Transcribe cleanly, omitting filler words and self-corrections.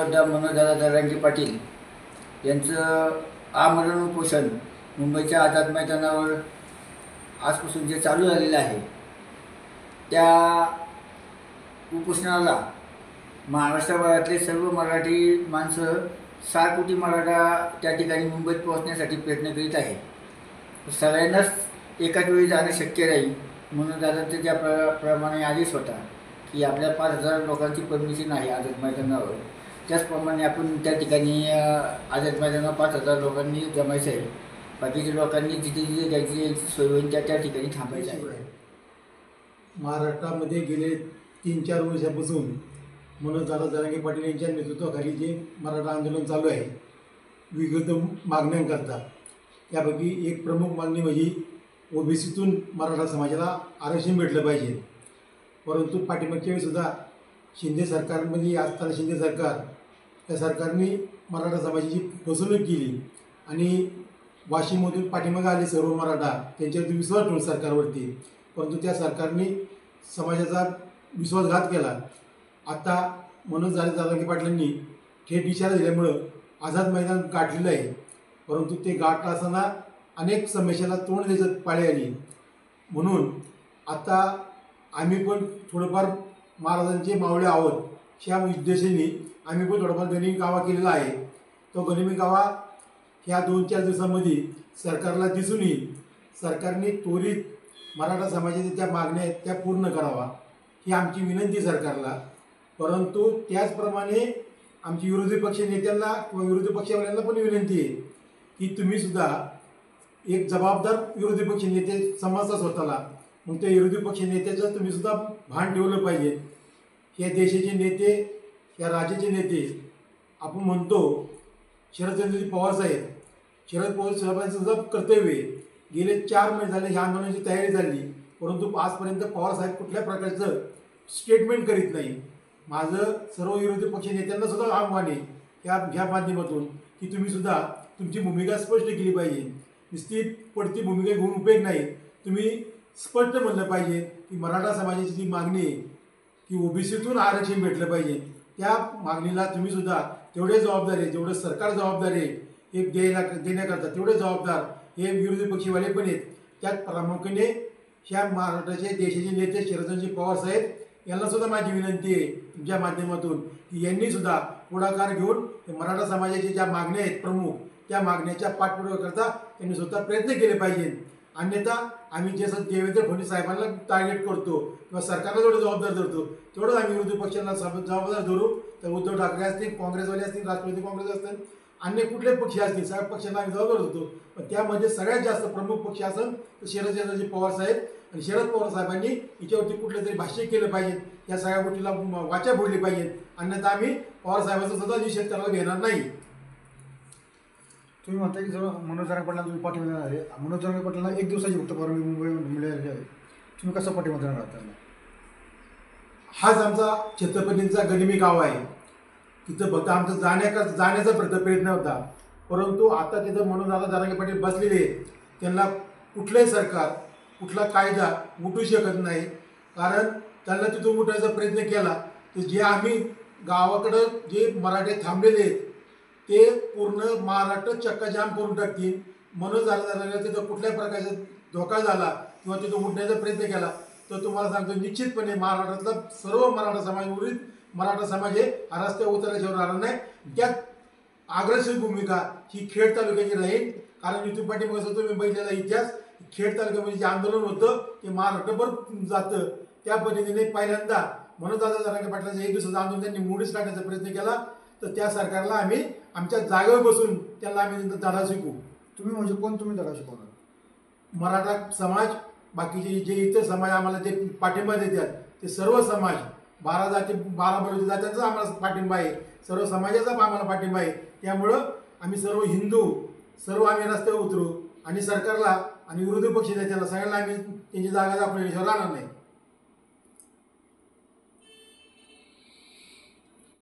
योद्धा मनोजदादा जरांगे पाटील यांचं आमरण उपोषण मुंबईच्या आझाद मैदानावर आजपासून जे चालू झालेलं आहे त्या उपोषणाला महाराष्ट्रभरातले सर्व मराठी माणसं 6 कोटी मराठा त्या ठिकाणी मुंबईत पोहोचण्यासाठी प्रयत्न करीत आहे। सगळ्यांनाच एकाच वेळी जाणं शक्य नाही म्हणून दादांचा ज्या प्रमाणे आदेश होता की आपल्या 5,000 लोकांची परमिशन आहे आझाद मैदानावर, त्याचप्रमाणे आपण त्या ठिकाणी आझाद मैदानावर 5,000 लोकांनी जमायचं आहे। बाकीच्या लोकांनी जिथे जिथे जायची यायची सोय होईल त्या ठिकाणी थांबायचं आहे। महाराष्ट्रामध्ये गेले 3-4 वर्षापासून मनोजदादा जरांगे पाटील यांच्या नेतृत्वाखाली जे मराठा आंदोलन चालू आहे विविध मागण्यांकरता, त्यापैकी एक प्रमुख मागणी म्हणजे ओबीसीतून मराठा समाजाला आरक्षण भेटलं पाहिजे। परंतु पाठीमागच्या वेळीसुद्धा शिंदे सरकारमध्ये असताना शिंदे सरकार त्या सरकारने मराठा समाजाची फसवणूक केली आणि वाशीमधून पाठीमागे आले सर्व मराठा, त्यांच्यावरती विश्वास ठेवून सरकारवरती, परंतु त्या सरकारने समाजाचा विश्वासघात केला। आता मनोजदादा जरांगे पाटलांनी थेट इशारा दिल्यामुळं आझाद मैदान गाठलेलं आहे, परंतु ते गाठलं असताना अनेक समस्याला तोंड द्यायचं पाळी आली। म्हणून आता आम्ही पण थोडंफार महाराजांचे मावळे आहोत ह्या उद्देशाने आम्ही पण थोडाफार गनिमी कावा केलेला आहे। तो गनिमी कावा ह्या 2-4 दिवसांमध्ये सरकारला दिसून येईल। सरकारने त्वरित मराठा समाजाच्या ज्या मागण्या आहेत त्या पूर्ण करावा ही आमची विनंती सरकारला। परंतु त्याचप्रमाणे आमची विरोधी पक्ष नेत्यांना किंवा विरोधी पक्षवाल्यांना पण विनंती आहे की तुम्हीसुद्धा एक जबाबदार विरोधी पक्ष नेते समजता स्वतःला, मग त्या विरोधी पक्ष नेत्याचं तुम्हीसुद्धा भान ठेवलं पाहिजे। या देशाचे नेते, या राज्याचे नेते आपण म्हणतो शरदचंद्रजी पवार साहेब, शरद पवार साहेबांचं सुद्धा कर्तव्य आहे। गेले 4 महिने झाले ह्या आंदोलनाची तयारी झाली, परंतु आजपर्यंत पवार साहेब कुठल्या प्रकारचं स्टेटमेंट करीत नाही। माझं सर्व विरोधी पक्ष नेत्यांना सुद्धा आव्हान आहे ह्या माध्यमातून की तुम्हीसुद्धा तुमची भूमिका स्पष्ट केली पाहिजे। नुसती पडती भूमिका घेऊन उपयोग नाही, तुम्ही स्पष्ट म्हणलं पाहिजे की मराठा समाजाची जी मागणी आहे की ओबीसीतून आरक्षण भेटलं पाहिजे, त्या मागणीला तुम्हीसुद्धा तेवढे जबाबदार आहे, जेवढं सरकार जबाबदार आहे हे देण्याकरता तेवढे जबाबदार हे विरोधी पक्षीवाले पण आहेत। त्यात प्रामुख्याने ह्या महाराष्ट्राचे देशाचे नेते शरदचंद्रजी पवार साहेब यांना सुद्धा माझी विनंती आहे तुमच्या माध्यमातून की यांनीसुद्धा पुढाकार घेऊन मराठा समाजाच्या ज्या मागण्या आहेत प्रमुख, त्या मागण्याच्या पाठपुराव्याकरता त्यांनी स्वतः प्रयत्न केले पाहिजे। अन्यथा आम्ही जसं देवेंद्र फडणवीस साहेबांना टार्गेट करतो किंवा सरकारला जेवढं जबाबदार धरतो तेवढंच आम्ही विरोधी पक्षांना जबाबदार धरू। तर उद्धव ठाकरे असतील, काँग्रेसवाले असतील, राष्ट्रवादी काँग्रेस असतील, अन्य कुठले पक्ष असतील, सगळ्या पक्षांना आम्ही जबाबदार होतो। पण त्यामध्ये सगळ्यात जास्त प्रमुख पक्ष असेल तर शरदचंद्रजी पवार साहेब, आणि शरद पवार साहेबांनी याच्यावरती कुठलं तरी भाष्य केलं पाहिजे, या सगळ्या गोष्टीला वाचा फोडली पाहिजे, अन्यथा आम्ही पवार साहेबांचा सुद्धा निषेध करायला घेणार नाही। तुम्ही म्हणता की जर मनोज जरांगे पाटलांना तुम्ही पाठिंबा देणार आहे, मनोज जरांगे पाटलांना 1 दिवसाची फक्त परवानगी मुंबईमध्ये मिळालेली आहे, तुम्ही कसा पाठिंबा देणार आहात त्यांना? हाच आमचा छत्रपतींचा गनिमी कावा आहे। तिथं फक्त आमचा जाण्याचा प्रयत्न होता, परंतु आता तिथं मनोजदादा जरांगे पाटील बसलेले त्यांना कुठलंही सरकार, कुठला कायदा उठू शकत नाही। कारण त्यांना तिथून उठायचा प्रयत्न केला तर जे आम्ही गावाकडं जे मराठे थांबलेले आहेत ते पूर्ण महाराष्ट्र चक्काजाम करून टाकतील। मनोजदादा जरांगे तिथं कुठल्या प्रकारचा धोका झाला किंवा तिथं उठण्याचा प्रयत्न केला तर तुम्हाला सांगतो निश्चितपणे महाराष्ट्रातला सर्व मराठा समाज उर्वरित मराठा समाज हे रस्त्यावर उतरल्याशिवाय राहणार नाही। त्यात अग्रेसिव्ह भूमिका ही खेड तालुक्याची राहील। कारण इथून पाठीमागे तुम्ही बघितलेला इतिहास, खेड तालुक्यामध्ये जे आंदोलन होतं ते महाराष्ट्रभर जातं, त्या पद्धतीने पहिल्यांदा मनोजदादा जरांगे पाटलांचं 1 दिवसाचं आंदोलन त्यांनी मोडीच काढण्याचा प्रयत्न केला, तर त्या सरकारला आम्ही आमच्या जागेवर बसून त्यांना आम्ही धडा शिकू। तुम्ही म्हणजे कोण तुम्ही धडा शिकवणार? मराठा समाज, बाकीचे जे इतर समाज आम्हाला जे पाठिंबा देतात ते सर्व समाज, 12 जाती 12 बरोबर जात्यांचा आम्हाला पाठिंबा आहे, सर्व समाजाचा आम्हाला पाठिंबा आहे। त्यामुळं आम्ही सर्व हिंदू सर्व आम्ही रस्त्यावर उतरू आणि सरकारला आणि विरोधी पक्ष नेत्याला सगळ्यांना आम्ही त्यांची जागा दाखवण्याशिवाय राहणार नाही।